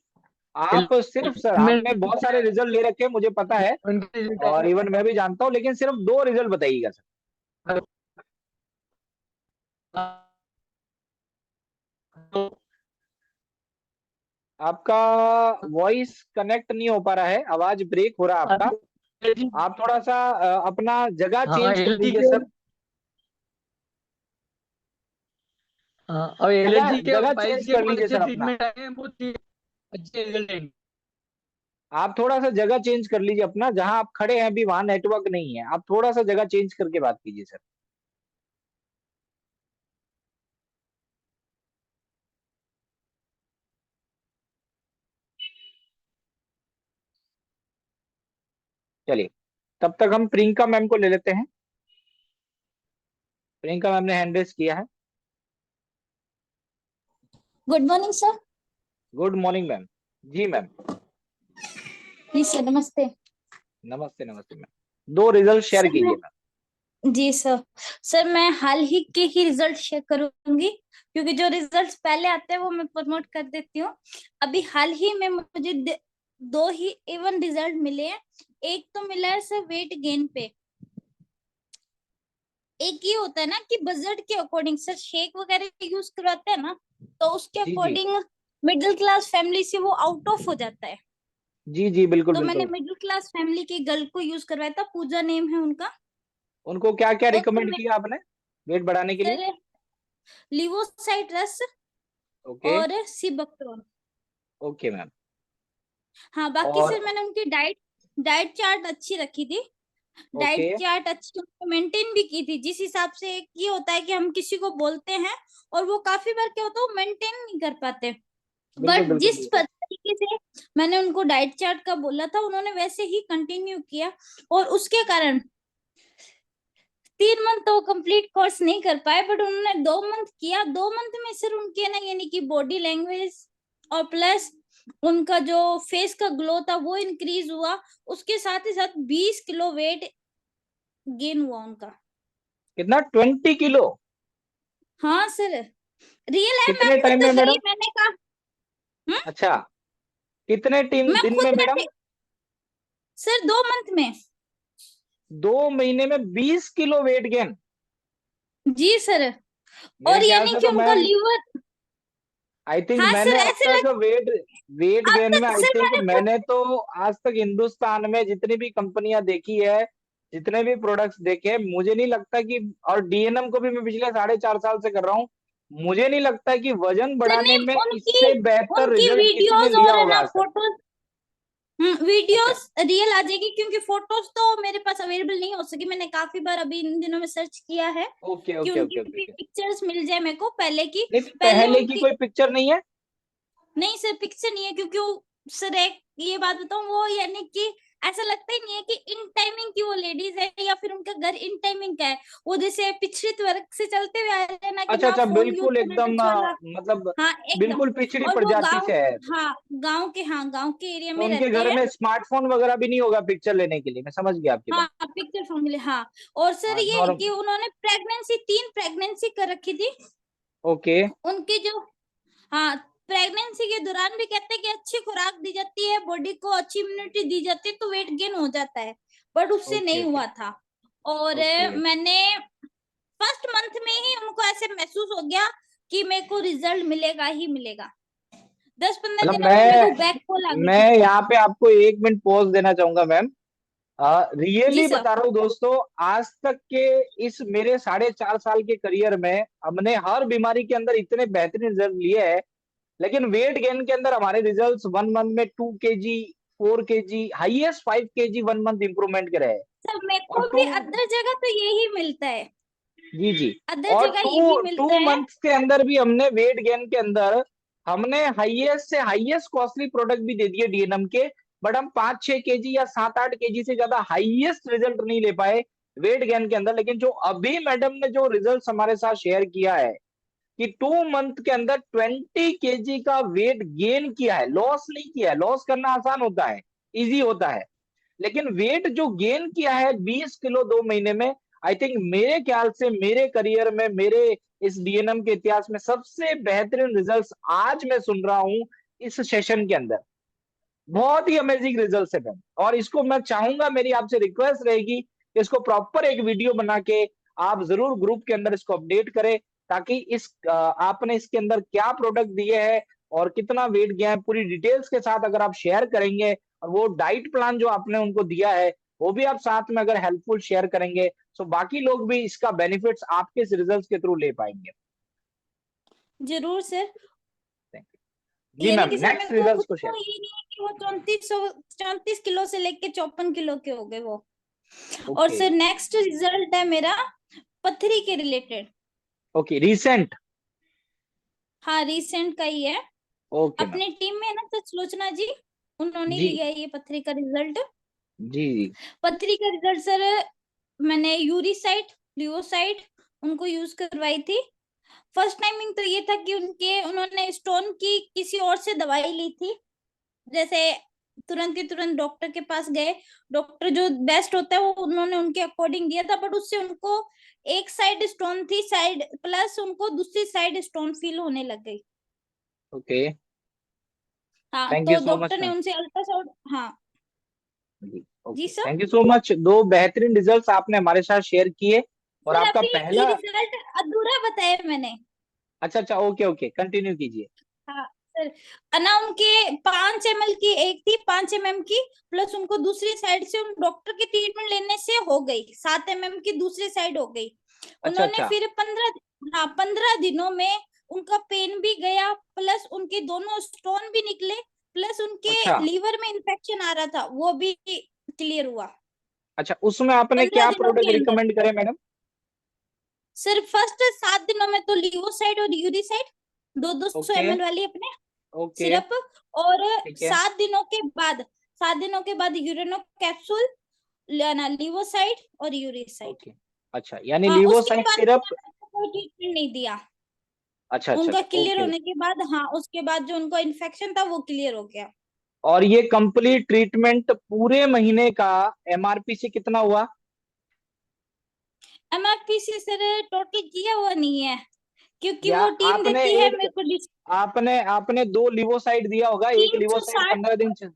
आप सिर्फ सर, आपने बहुत सारे रिजल्ट ले रखे हैं मुझे पता है, उनके और इवन मैं भी जानता हूँ, लेकिन सिर्फ 2 रिजल्ट बताइएगा सर। आपका वॉइस कनेक्ट नहीं हो पा रहा है, आवाज ब्रेक हो रहा है आपका। आप थोड़ा सा अपना जगह हाँ चेंज कर एलर्जी लीजिए के। सर। हाँ और जगह एलर्जी के जगह पाइल्स चेंज के कर बहुत लीजिए अच्छे सर अपना। ट्रीटमेंट आए हैं, बहुत ही अच्छे रिजल्ट आएंगे। आप थोड़ा सा जगह चेंज कर लीजिए अपना, जहां आप खड़े हैं अभी वहां नेटवर्क नहीं है, आप थोड़ा सा जगह चेंज करके बात कीजिए सर। चलिए, तब तक हम प्रियंका मैम को ले लेते हैं। प्रियंका मैम ने हैंड रेस किया है। Good morning sir. Good morning ma'am. जी मैम। जी सर, नमस्ते। नमस्ते नमस्ते मैम। 2 रिजल्ट शेयर सर कीजिए मैं मैम। जी सर मैं हाल ही के ही रिजल्ट शेयर करूंगी, क्योंकि जो रिजल्ट्स पहले आते हैं वो मैं प्रमोट कर देती हूँ। अभी हाल ही में मुझे 2 ही इवन रिजल्ट मिले हैं। एक तो मिला है सर वेट गेन पे। एक ये होता है ना कि बजट के अकॉर्डिंग सर शेक वगैरह यूज करवाते हैं ना, तो उसके जी जी अकॉर्डिंग मिडिल क्लास फैमिली से वो आउट ऑफ हो जाता है। जी जी बिल्कुल तो मैंने बिल्कुल। मिडिल क्लास फैमिली की गर्ल को यूज करवाया था, पूजा नेम है उनका। उनको क्या क्या और रिकमेंड किया आपने वेट बढ़ाने के लिए? सर लिवोसाइट्रस ओके। और सिबक्टोन। Okay ma'am. हाँ, बाकी और सर मैंने उनकी डाइट डाइट चार्ट अच्छी रखी थी। ओके। डाइट चार्ट अच्छी मेंटेन भी की थी, जिस हिसाब से एक ये होता है कि हम किसी को बोलते हैं और वो काफी बार क्या होता है वो मेंटेन नहीं कर पाते। बिल्कुल बट बिल्कुल जिस बिल्कुल। तरीके से मैंने उनको डाइट चार्ट का बोला था, उन्होंने वैसे ही कंटिन्यू किया, और उसके कारण 3 मंथ तो कंप्लीट कोर्स नहीं कर पाए, बट उन्होंने 2 मंथ किया। 2 मंथ में सिर्फ उनके ना यानी कि बॉडी लैंग्वेज और प्लस उनका जो फेस का ग्लो था वो इंक्रीज हुआ। उसके साथ ही साथ 20 किलो वेट गेन हुआ उनका। कितना? 20 किलो? हाँ सर, रियल है, मैं कितने खुद टाइम में गई, मैडम? मैंने कहा अच्छा, कितने टीम मैं दिन खुद में मैडम? बैठे सर 2 मंथ में। 2 महीने में 20 किलो वेट गेन? जी सर। मेरे और ख्याल यानी से कि तो उनका मैम, लीवर। आई थिंक हाँ मैंने सर, अब ऐसे तक लग वेट अब गेन में, तक आई सर थिंक मैंने खुद मैंने तो आज तक हिंदुस्तान में जितनी भी कंपनियां देखी है, जितने भी प्रोडक्ट्स देखे हैं, मुझे नहीं लगता कि, और डीएनएम को भी मैं पिछले 4.5 साल से कर रहा हूँ, मुझे नहीं लगता कि वजन सर बढ़ाने नहीं, में उनकी इससे बेहतर उनकी रिजल्ट किसी ने वीडियोस लिया और है होगा ना आज तक। फोटोज। अच्छा। वीडियोस रियल आ जाएगी, क्योंकि फोटोज तो मेरे पास अवेलेबल नहीं हो सकी। मैंने काफी बार अभी इन दिनों में सर्च किया है ओके कि ओके ओके उनकी ओके ओके। पिक्चर्स मिल जाए मेरे को पहले की। नहीं, पहले पहले की उनकी कोई पिक्चर नहीं है? नहीं सर, पिक्चर नहीं है, क्योंकि सर एक ये बात बताऊं, वो यानी कि ऐसा लगता ही नहीं है कि इन टाइमिंग की वो लेडीज है या फिर उनका घर इन टाइमिंग का है। वो जैसे पिछड़ित वर्ग से चलते हुए आ रहे हैं ना, कि अच्छा ना अच्छा, फोन यूज बिल्कुल करना एकदम टच वाला। मतलब हाँ एकदम। बिल्कुल पिछड़ी और वो प्रजाति गांव, से है। हाँ गांव के एरिया तो में उनके रहते घर हैं। में स्मार्टफोन वगैरह भी नहीं होगा पिक्चर लेने के लिए, मैं समझ गया आपकी हाँ बात। पिक्चर फैमिली, हाँ। और सर हाँ ये नॉर्म। कि उन्होंने 3 प्रेगनेंसी कर रखी थी ओके। उनकी जो। हाँ, प्रेगनेंसी के दौरान भी कहते हैं कि अच्छी खुराक दी जाती है, बॉडी को अच्छी इम्यूनिटी दी जाती है, तो वेट गेन हो जाता है, बट उससे ओके नहीं ओके हुआ था। और ओके। मैंने फर्स्ट मंथ में ही उनको ऐसे महसूस हो गया कि मेरे को रिजल्ट मिलेगा ही मिलेगा। 10-15 मतलब दिनों में मेरे को मैं बैक कॉल आ गई मैं थी। यहाँ पे आपको 1 मिनट पॉज देना चाहूंगा मैम। जी रियली सर। बता रहा हूँ दोस्तों, आज तक के इस मेरे 4.5 साल के करियर में हमने हर बीमारी के अंदर इतने बेहतरीन रिजल्ट लिए हैं, लेकिन वेट गेन के अंदर हमारे रिजल्ट्स 1 मंथ में 2 kg, 4 kg, highest 5 kg 1 month improvement के रहे। सर मेरे और को भी अदर जगह तो यही मिलता है, जी जी। अदर और जगह यही टू मिलता टू है। मंथ्स के अंदर भी हमने वेट गेन के अंदर हमने हाईएस्ट से हाईएस्ट कॉस्टली प्रोडक्ट भी दे दिए डीएनएम के, बट हम 5-6 kg या 7-8 kg से ज्यादा हाईएस्ट रिजल्ट नहीं ले पाए। वेट गेन के अंदर। लेकिन जो अभी मैडम ने जो रिजल्ट हमारे साथ शेयर किया है कि 2 मंथ के अंदर 20 kg का वेट गेन किया है, लॉस नहीं किया है। लॉस करना आसान होता है, इजी होता है, लेकिन वेट जो गेन किया है 20 किलो 2 महीने में, आई थिंक मेरे ख्याल से मेरे करियर में, मेरे इस डीएनएम के इतिहास में सबसे बेहतरीन रिजल्ट्स आज मैं सुन रहा हूं इस सेशन के अंदर। बहुत ही अमेजिंग रिजल्ट्स है मैम, और इसको मैं चाहूंगा, मेरी आपसे रिक्वेस्ट रहेगी कि इसको प्रॉपर एक वीडियो बना के आप जरूर ग्रुप के अंदर इसको अपडेट करें, ताकि आपने इसके अंदर क्या प्रोडक्ट दिए हैं और कितना वेट गया है पूरी डिटेल्स के साथ अगर आप शेयर करेंगे, और वो डाइट प्लान जो आपने उनको दिया है वो भी आप साथ में अगर हेल्पफुल शेयर करेंगे, तो बाकी लोग भी इसका बेनिफिट्स आपके इस रिजल्ट्स के थ्रू ले पाएंगे। जरूर सर। जी यानी मैम, कि सर नेक्स्ट मेरे को रिजल्ट्स खुद को को शेयर। ये नहीं है कि वो 34 किलो से लेके 54 किलो के हो गए वो। और ओके सर नेक्स्ट रिजल्ट है मेरा पथरी के रिलेटेड। Okay, recent. हाँ रिसेंट का ही है। Okay ma'am. अपनी टीम में है ना सर सुलोचना जी, उन्होंने जी लिया है ये पथरी का रिजल्ट। जी जी। पथरी का रिजल्ट सर मैंने यूरिसाइड, लियोसाइड उनको यूज करवाई थी। फर्स्ट टाइमिंग तो ये था कि उन्होंने स्टोन की किसी और से दवाई ली थी, जैसे तुरंत के तुरंत डॉक्टर के पास गए, डॉक्टर जो बेस्ट होता है वो उन्होंने उनके अकॉर्डिंग दिया था, बट उससे उनको एक साइड स्टोन थी, साइड प्लस उनको दूसरी साइड स्टोन फील होने लग गई। ओके, हाँ थैंक यू तो सो मच डॉक्टर ने मैम। उनसे अल्ट्रासाउंड। हाँ जी जी okay, sir. Thank you so much. दो बेहतरीन रिजल्ट्स आपने हमारे साथ शेयर किए, और सर आपका अभी ये पहला। रिजल्ट अधूरा बताया मैंने। अच्छा अच्छा, ओके ओके, कंटिन्यू कीजिए। हाँ सर, अना उनके 5 ml की एक थी, 5 mm की, प्लस उनको दूसरी साइड से उन डॉक्टर की ट्रीटमेंट लेने से हो गई 7 mm की दूसरी साइड हो गई। अच्छा उन्होंने अच्छा। फिर 15 दिनों में उनका पेन भी गया, प्लस उनके दोनों स्टोन भी निकले, प्लस उनके अच्छा लीवर में इंफेक्शन आ रहा था वो भी क्लियर हुआ अच्छा, उसमें आपने 15 क्या दिनों प्रोडक्ट के अंदर। रिकमेंड करे मैडम? सर फर्स्ट 7 दिनों में तो लिवोसाइड और यूरिसाइड, 200 ओके ml वाली अपने ओके, सिरप, और ठीक है। 7 दिनों के बाद यूरेनो कैप्सूल लेना, लिवोसाइड और यूरिसाइड। ओके, अच्छा, यानी हाँ उसके लिवोसाइड बाद सिरप। कोई ट्रीटमेंट नहीं दिया। अच्छा अच्छा उनका अच्छा, क्लियर ओके। होने के बाद, हाँ उसके बाद जो उनका इन्फेक्शन था वो क्लियर हो गया। और ये कंप्लीट ट्रीटमेंट पूरे महीने का एमआरपी से कितना हुआ? एमआरपी से सर टोटल किया हुआ नहीं है, क्योंकि या वो टीम आपने देती है एक, मेरे को आपने आपने 2 लिवोसाइड दिया होगा, एक लिवोसाइड 360। 15 दिन।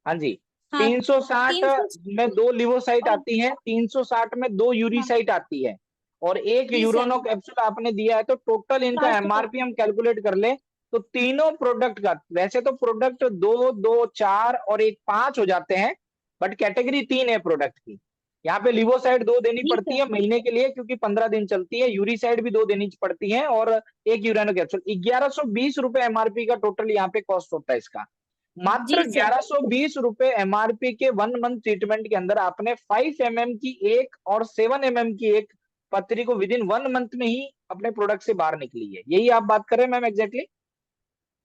हाँ जी। हाँ 360 300। में 2 लिवोसाइट और आती है, 360 में 2 यूरिसाइट आती है, और एक जी सर यूरोनो कैप्सूल आपने दिया है, तो टोटल इनका 400। एमआरपी हम कैलकुलेट कर ले तो तीनों प्रोडक्ट का, वैसे तो प्रोडक्ट 2 2 4 और एक 5 हो जाते हैं, बट कैटेगरी 3 है प्रोडक्ट की। यहाँ पे लिवोसाइड 2 देनी जी पड़ती सर। है महीने के लिए, क्योंकि 15 दिन चलती है। यूरिसाइड भी 2 देनी पड़ती है, और एक यूरानो कैप्सूल। 1120 रुपए एमआरपी का टोटल यहाँ पे कॉस्ट होता है इसका। मात्र जी सर। 1120 रुपए एमआरपी के 1 मंथ ट्रीटमेंट के अंदर आपने 5 mm की एक और 7 mm की एक पथरी को विद इन 1 मंथ में ही अपने प्रोडक्ट से बाहर निकली है। यही आप बात कर रहे हैं मैम, एग्जैक्टली?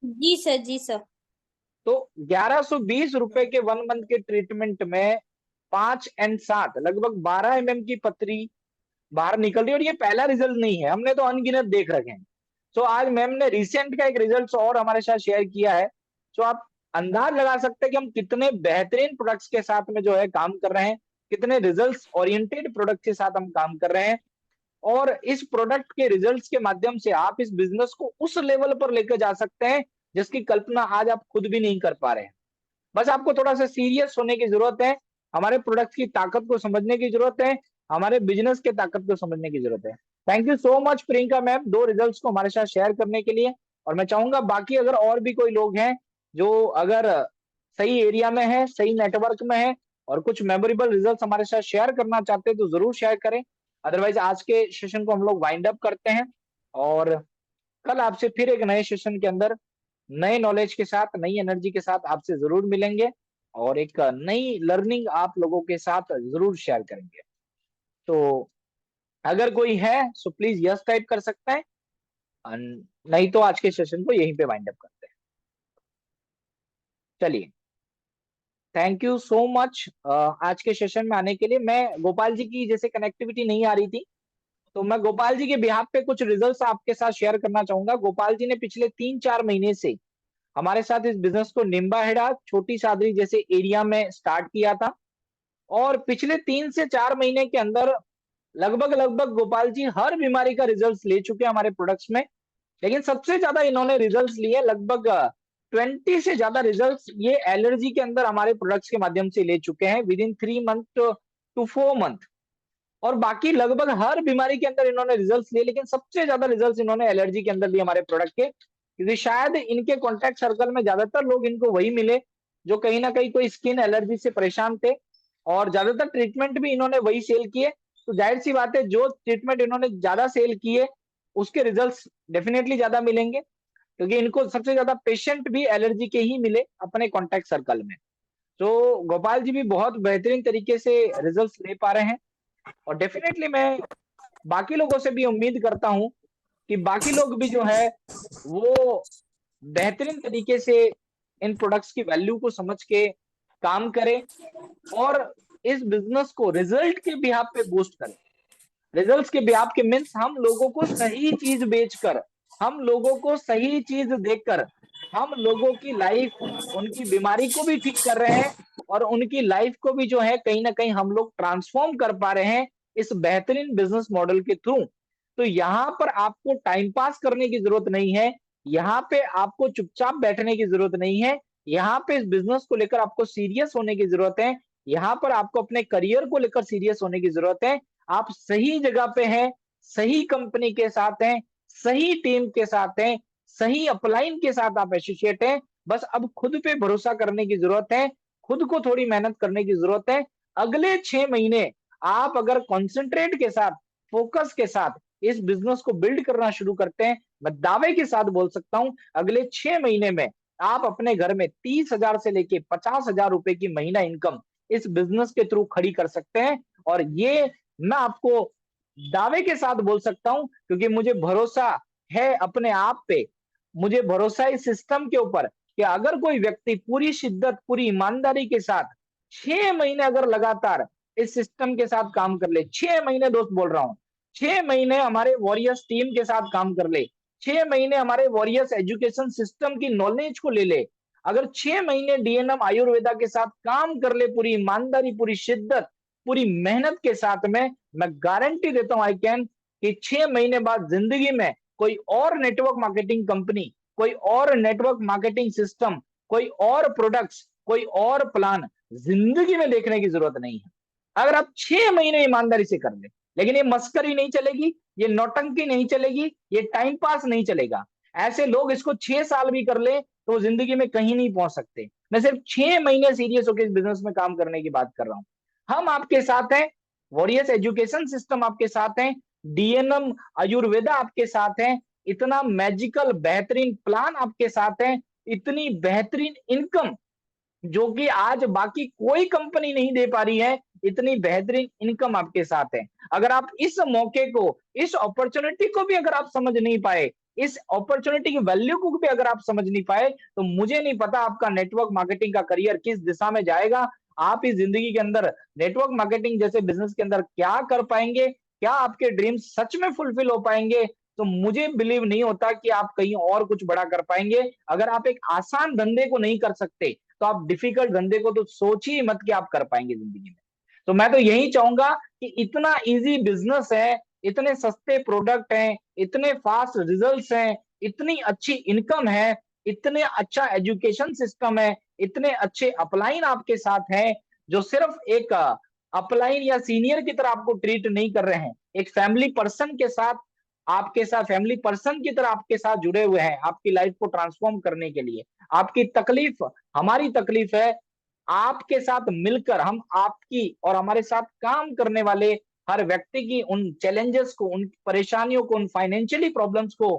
जी सर। जी सर। तो 1120 रुपए के 1 मंथ के ट्रीटमेंट में 5 और 7 लगभग 12 mm की पथरी बाहर निकल रही है, और ये पहला रिजल्ट नहीं है, हमने तो अनगिनत देख रखे हैं। तो आज मैम ने रिसेंट का एक रिजल्ट और हमारे साथ शेयर किया है, तो आप अंदाज लगा सकते हैं कि हम कितने बेहतरीन प्रोडक्ट्स के साथ में जो है काम कर रहे हैं, कितने रिजल्ट्स ओरिएंटेड प्रोडक्ट के साथ हम काम कर रहे हैं, और इस प्रोडक्ट के रिजल्ट्स के माध्यम से आप इस बिजनेस को उस लेवल पर लेकर जा सकते हैं जिसकी कल्पना आज आप खुद भी नहीं कर पा रहे हैं। बस आपको थोड़ा सा सीरियस होने की जरूरत है, हमारे प्रोडक्ट की ताकत को समझने की जरूरत है, हमारे बिजनेस के ताकत को समझने की जरूरत है। Thank you so much Priyanka ma'am, 2 results को हमारे साथ शेयर करने के लिए। और मैं चाहूंगा बाकी अगर और भी कोई लोग हैं जो अगर सही एरिया में है, सही नेटवर्क में है, और कुछ मेमोरेबल रिजल्ट्स हमारे साथ शेयर करना चाहते हैं तो जरूर शेयर करें। अदरवाइज आज के सेशन को हम लोग वाइंड अप करते हैं, और कल आपसे फिर एक नए सेशन के अंदर नए नॉलेज के साथ, नई एनर्जी के साथ आपसे जरूर मिलेंगे, और एक नई लर्निंग आप लोगों के साथ जरूर शेयर करेंगे। तो अगर कोई है सो प्लीज यस टाइप कर सकता है, नहीं तो आज के सेशन को यहीं पे वाइंड अप करते हैं। चलिए। थैंक यू सो मच आज के सेशन में आने के लिए। मैं गोपाल जी की जैसे कनेक्टिविटी नहीं आ रही थी, तो मैं गोपाल जी के बिहाफ पे कुछ रिजल्ट्स आपके साथ शेयर करना चाहूंगा। गोपाल जी ने पिछले 3-4 महीने से हमारे साथ इस बिजनेस को निम्बाहेड़ा, छोटी सादरी जैसे एरिया में स्टार्ट किया था, और पिछले 3 से 4 महीने के अंदर लगभग लगभग गोपाल जी हर बीमारी का रिजल्ट ले चुके हैं हमारे प्रोडक्ट्स में। लेकिन सबसे ज्यादा इन्होंने रिजल्ट्स लिए, लगभग 20 से ज्यादा रिजल्ट्स ये एलर्जी के अंदर हमारे प्रोडक्ट्स के माध्यम से ले चुके हैं within 3 month to 4 month. और बाकी लगभग हर बीमारी के अंदर इन्होंने रिजल्ट्स लिए, लेकिन सबसे ज्यादा रिजल्ट्स इन्होंने एलर्जी के अंदर लिए हमारे प्रोडक्ट के, क्योंकि शायद इनके कॉन्टैक्ट सर्कल में ज्यादातर लोग इनको वही मिले जो कहीं ना कहीं कोई स्किन एलर्जी से परेशान थे, और ज्यादातर ट्रीटमेंट भी इन्होंने वही सेल किए। तो जाहिर सी बात है, जो ट्रीटमेंट इन्होंने ज्यादा सेल किए उसके रिजल्ट्स डेफिनेटली ज्यादा मिलेंगे, क्योंकि इनको सबसे ज्यादा पेशेंट भी एलर्जी के ही मिले अपने कॉन्टैक्ट सर्कल में। तो गोपाल जी भी बहुत बेहतरीन तरीके से रिजल्ट्स ले पा रहे हैं, और डेफिनेटली मैं बाकी लोगों से भी उम्मीद करता हूं कि बाकी लोग भी जो है वो बेहतरीन तरीके से इन प्रोडक्ट्स की वैल्यू को समझ के काम करें, और इस बिजनेस को रिजल्ट के बिहाफ पे बूस्ट करें। रिजल्ट्स के बिहाफ के मीन्स हम लोगों को सही चीज बेचकर, हम लोगों को सही चीज देकर, हम लोगों की लाइफ, उनकी बीमारी को भी ठीक कर रहे हैं, और उनकी लाइफ को भी जो है कहीं ना कहीं हम लोग ट्रांसफॉर्म कर पा रहे हैं इस बेहतरीन बिजनेस मॉडल के थ्रू। तो यहाँ पर आपको टाइम पास करने की जरूरत नहीं है, यहाँ पे आपको चुपचाप बैठने की जरूरत नहीं है, यहाँ पे इस बिजनेस को लेकर आपको सीरियस होने की जरूरत है, यहाँ पर आपको अपने करियर को लेकर सीरियस होने की जरूरत है। आप सही जगह पे हैं, सही कंपनी के साथ हैं, सही टीम के साथ हैं, सही अपलाइन के साथ आप एसोसिएट हैं। बस अब खुद पे भरोसा करने की जरूरत है, खुद को थोड़ी मेहनत करने की जरूरत है। अगले 6 महीने आप अगर कॉन्सेंट्रेट के साथ, फोकस के साथ इस बिजनेस को बिल्ड करना शुरू करते हैं, मैं दावे के साथ बोल सकता हूं अगले 6 महीने में आप अपने घर में 30,000 से लेके 50,000 रुपए की महीना इनकम इस बिजनेस के थ्रू खड़ी कर सकते हैं। और ये मैं आपको दावे के साथ बोल सकता हूं, क्योंकि मुझे भरोसा है अपने आप पे, मुझे भरोसा है इस सिस्टम के ऊपर कि अगर कोई व्यक्ति पूरी शिद्दत, पूरी ईमानदारी के साथ 6 महीने अगर लगातार इस सिस्टम के साथ काम कर ले, 6 महीने दोस्त बोल रहा हूं, 6 महीने हमारे वॉरियर्स टीम के साथ काम कर ले, 6 महीने हमारे वॉरियर्स एजुकेशन सिस्टम की नॉलेज को ले ले, अगर 6 महीने डीएनएम आयुर्वेदा के साथ काम कर ले पूरी ईमानदारी, पूरी शिद्दत, पूरी मेहनत के साथ में, मैं गारंटी देता हूं आई कैन कि 6 महीने बाद जिंदगी में कोई और नेटवर्क मार्केटिंग कंपनी, कोई और नेटवर्क मार्केटिंग सिस्टम, कोई और प्रोडक्ट्स, कोई और प्लान जिंदगी में देखने की जरूरत नहीं है, अगर आप 6 महीने ईमानदारी से कर ले। लेकिन ये मस्करी नहीं चलेगी, ये नौटंकी नहीं चलेगी, ये टाइम पास नहीं चलेगा। ऐसे लोग इसको 6 साल भी कर ले तो वो जिंदगी में कहीं नहीं पहुंच सकते। मैं सिर्फ 6 महीने सीरियस होकर इस बिजनेस में काम करने की बात कर रहा हूं। हम आपके साथ हैं, वॉरियर्स एजुकेशन सिस्टम आपके साथ है, डीएनएम आयुर्वेदा आपके साथ है, इतना मैजिकल बेहतरीन प्लान आपके साथ है, इतनी बेहतरीन इनकम जो कि आज बाकी कोई कंपनी नहीं दे पा रही है, इतनी बेहतरीन इनकम आपके साथ है। अगर आप इस मौके को, इस अपॉर्चुनिटी को भी अगर आप समझ नहीं पाए, इस अपॉर्चुनिटी की वैल्यू को भी अगर आप समझ नहीं पाए, तो मुझे नहीं पता आपका नेटवर्क मार्केटिंग का करियर किस दिशा में जाएगा। आप इस जिंदगी के अंदर नेटवर्क मार्केटिंग जैसे बिजनेस के अंदर क्या कर पाएंगे, क्या आपके ड्रीम्स सच में फुलफिल हो पाएंगे, तो मुझे बिलीव नहीं होता कि आप कहीं और कुछ बड़ा कर पाएंगे। अगर आप एक आसान धंधे को नहीं कर सकते, तो आप डिफिकल्ट धंधे को तो सोच ही मत कि आप कर पाएंगे जिंदगी में। तो मैं तो यही चाहूंगा कि इतना इजी बिजनेस है, इतने सस्ते प्रोडक्ट हैं, इतने फास्ट रिजल्ट्स हैं, इतनी अच्छी इनकम है, इतने अच्छा एजुकेशन सिस्टम है, इतने अच्छे अपलाइन आपके साथ हैं, जो सिर्फ एक अपलाइन या सीनियर की तरह आपको ट्रीट नहीं कर रहे हैं, एक फैमिली पर्सन के साथ, आपके साथ फैमिली पर्सन की तरह आपके साथ जुड़े हुए हैं आपकी लाइफ को ट्रांसफॉर्म करने के लिए। आपकी तकलीफ हमारी तकलीफ है, आपके साथ मिलकर हम आपकी और हमारे साथ काम करने वाले हर व्यक्ति की उन चैलेंजेस को, उन परेशानियों को, उन फाइनेंशियली प्रॉब्लम्स को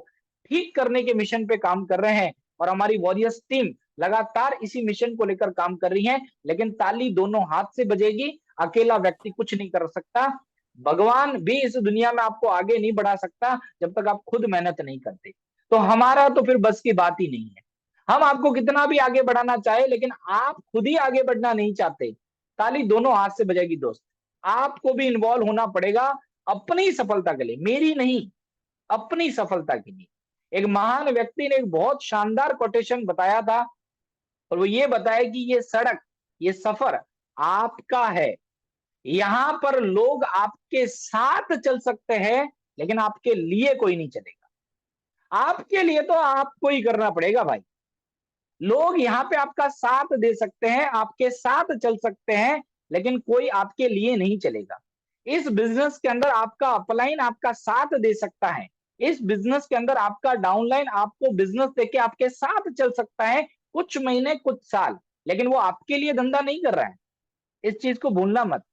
ठीक करने के मिशन पे काम कर रहे हैं, और हमारी वॉरियर्स टीम लगातार इसी मिशन को लेकर काम कर रही है। लेकिन ताली दोनों हाथ से बजेगी, अकेला व्यक्ति कुछ नहीं कर सकता, भगवान भी इस दुनिया में आपको आगे नहीं बढ़ा सकता जब तक आप खुद मेहनत नहीं करते। तो हमारा तो फिर बस की बात ही नहीं है। हम आपको कितना भी आगे बढ़ाना चाहे, लेकिन आप खुद ही आगे बढ़ना नहीं चाहते, ताली दोनों हाथ से बजेगी दोस्त। आपको भी इन्वॉल्व होना पड़ेगा अपनी सफलता के लिए, मेरी नहीं, अपनी सफलता के लिए। एक महान व्यक्ति ने एक बहुत शानदार कोटेशन बताया था, और वो ये बताया कि ये सड़क, ये सफर आपका है। यहां पर लोग आपके साथ चल सकते हैं, लेकिन आपके लिए कोई नहीं चलेगा। आपके लिए तो आपको ही करना पड़ेगा भाई। लोग यहाँ पे आपका साथ दे सकते हैं, आपके साथ चल सकते हैं, लेकिन कोई आपके लिए नहीं चलेगा। इस बिजनेस के अंदर आपका अपलाइन आपका साथ दे सकता है, इस बिजनेस के अंदर आपका डाउनलाइन आपको बिजनेस देके आपके साथ चल सकता है कुछ महीने कुछ साल, लेकिन वो आपके लिए धंधा नहीं कर रहा है। इस चीज को भूलना मत।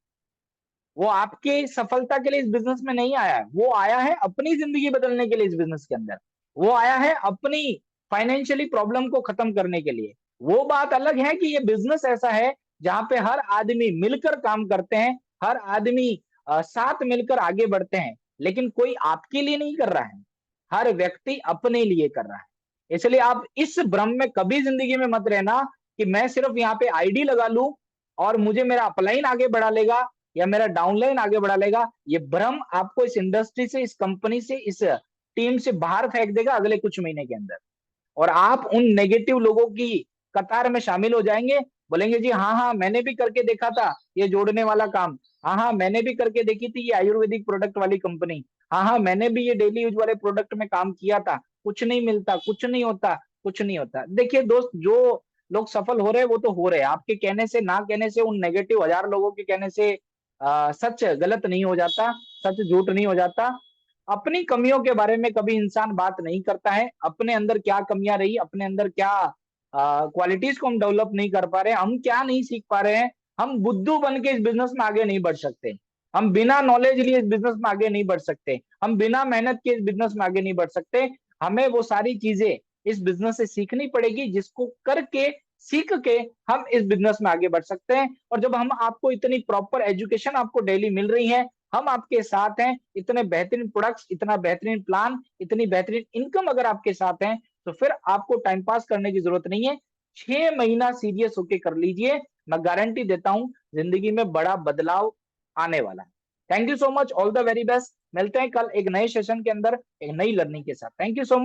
वो आपकी सफलता के लिए इस बिजनेस में नहीं आया है, वो आया है अपनी जिंदगी बदलने के लिए इस बिजनेस के अंदर। वो आया है अपनी फाइनेंशियली प्रॉब्लम को खत्म करने के लिए। वो बात अलग है कि ये बिजनेस ऐसा है जहां पे हर आदमी मिलकर काम करते हैं, हर आदमी साथ मिलकर आगे बढ़ते हैं, लेकिन कोई आपके लिए नहीं कर रहा है, हर व्यक्ति अपने लिए कर रहा है। इसलिए आप इस भ्रम में कभी जिंदगी में मत रहना कि मैं सिर्फ यहाँ पे आईडी लगा लूं और मुझे मेरा अपलाइन आगे बढ़ा लेगा या मेरा डाउनलाइन आगे बढ़ा लेगा। ये भ्रम आपको इस इंडस्ट्री से, इस कंपनी से, इस टीम से बाहर फेंक देगा अगले कुछ महीने के अंदर, और आप उन नेगेटिव लोगों की कतार में शामिल हो जाएंगे। बोलेंगे जी हाँ हाँ मैंने भी करके देखा था ये जोड़ने वाला काम, हाँ हाँ मैंने भी करके देखी थी ये आयुर्वेदिक प्रोडक्ट वाली कंपनी, हाँ हाँ मैंने भी ये डेली यूज वाले प्रोडक्ट में काम किया था, कुछ नहीं मिलता, कुछ नहीं होता, कुछ नहीं होता। देखिए दोस्त, जो लोग सफल हो रहे हैं वो तो हो रहे हैं, आपके कहने से, ना कहने से, उन नेगेटिव 1000 लोगों के कहने से सच गलत नहीं हो जाता, सच झूठ नहीं हो जाता। अपनी कमियों के बारे में कभी इंसान बात नहीं करता है, अपने अंदर क्या कमियां रही, अपने अंदर क्या क्वालिटीज को हम डेवलप नहीं कर पा रहे हैं, हम क्या नहीं सीख पा रहे हैं। हम बुद्धू बन के इस बिजनेस में आगे नहीं बढ़ सकते, हम बिना नॉलेज लिए इस बिजनेस में आगे नहीं बढ़ सकते, हम बिना मेहनत के इस बिजनेस में आगे नहीं बढ़ सकते। हमें वो सारी चीजें इस बिजनेस से सीखनी पड़ेगी जिसको करके, सीख के हम इस बिजनेस में आगे बढ़ सकते हैं। और जब हम आपको इतनी प्रॉपर एजुकेशन आपको डेली मिल रही है, हम आपके साथ हैं, इतने बेहतरीन प्रोडक्ट्स, इतना बेहतरीन प्लान, इतनी बेहतरीन इनकम अगर आपके साथ है, तो फिर आपको टाइम पास करने की जरूरत नहीं है। 6 महीना सीरियस होके कर लीजिए, मैं गारंटी देता हूं जिंदगी में बड़ा बदलाव आने वाला है। Thank you so much, all the very best. मिलते हैं कल एक नए सेशन के अंदर एक नई लर्निंग के साथ। Thank you so much.